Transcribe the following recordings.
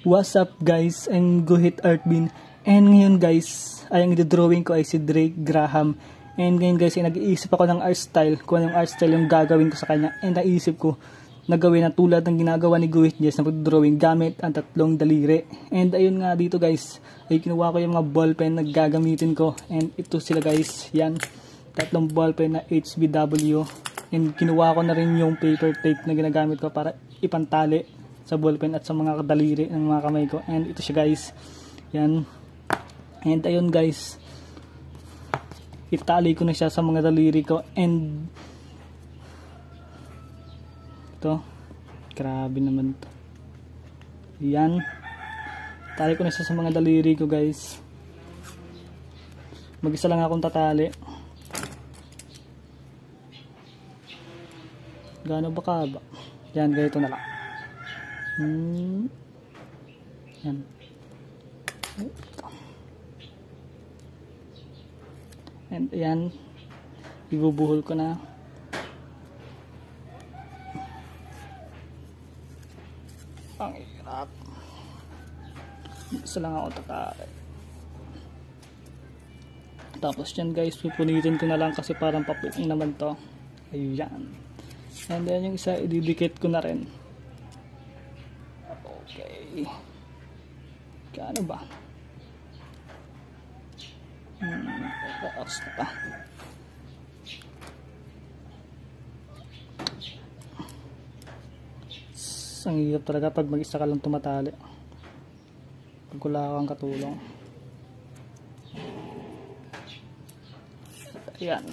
What's up guys, I'm Guhit Artbin. And ngayon guys, ay ang drawing ko ay si Drake Graham. And ngayon guys, ay nag-iisip ako ng art style, kung anong art style yung gagawin ko sa kanya. And naisip ko na gawin na tulad ng ginagawa ni Guhit Jess na pag-drawing gamit ang tatlong daliri. And ayun nga dito guys, ay kinuha ko yung mga ballpen na gagamitin ko. And ito sila guys, yan, tatlong ballpen na HBW. And kinuha ko na rin yung paper tape na ginagamit ko para ipantali sa ballpen at sa mga daliri ng mga kamay ko. And ito siya guys, yan. And ayun guys, itali ko na siya sa mga daliri ko. And ito, grabe naman to, yan, tali ko na siya sa mga daliri ko guys. Mag-isa lang akong tatali. Gaano ba kaba? Yan, ganito na lang. Yan. And yan, ibubuhol ko na. Ang hirap. Isa lang ako tatay. Tapos yan guys, pupunitin ko na lang kasi parang papuin naman to. Ayan. And then yung isa, ididikit ko na rin. Okay. Kano ba? Relax na pa. Ang hirap talaga pag mag-isa ka lang tumatali. Pag wala kang katulong. Ayan.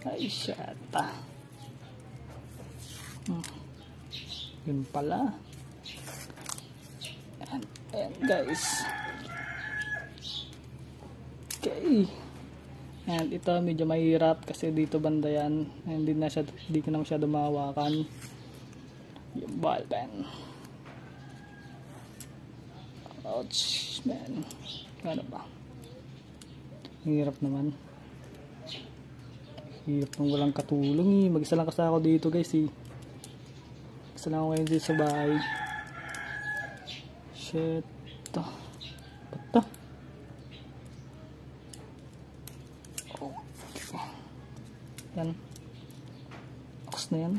Ay, syata. Yun pala. Ayan guys. Okay. And ito medyo mahirap kasi dito banda yan. Hindi ko na masyado mahawakan yung ballpen. Ouch man. Ano ba? Hirap naman. Hirap nang walang katulong eh. Mag-isa lang kasi ako dito guys eh. Isa lang ako ngayon dito sa bahay. Shit. Ba't to? Okay. Yan. Ox na yan.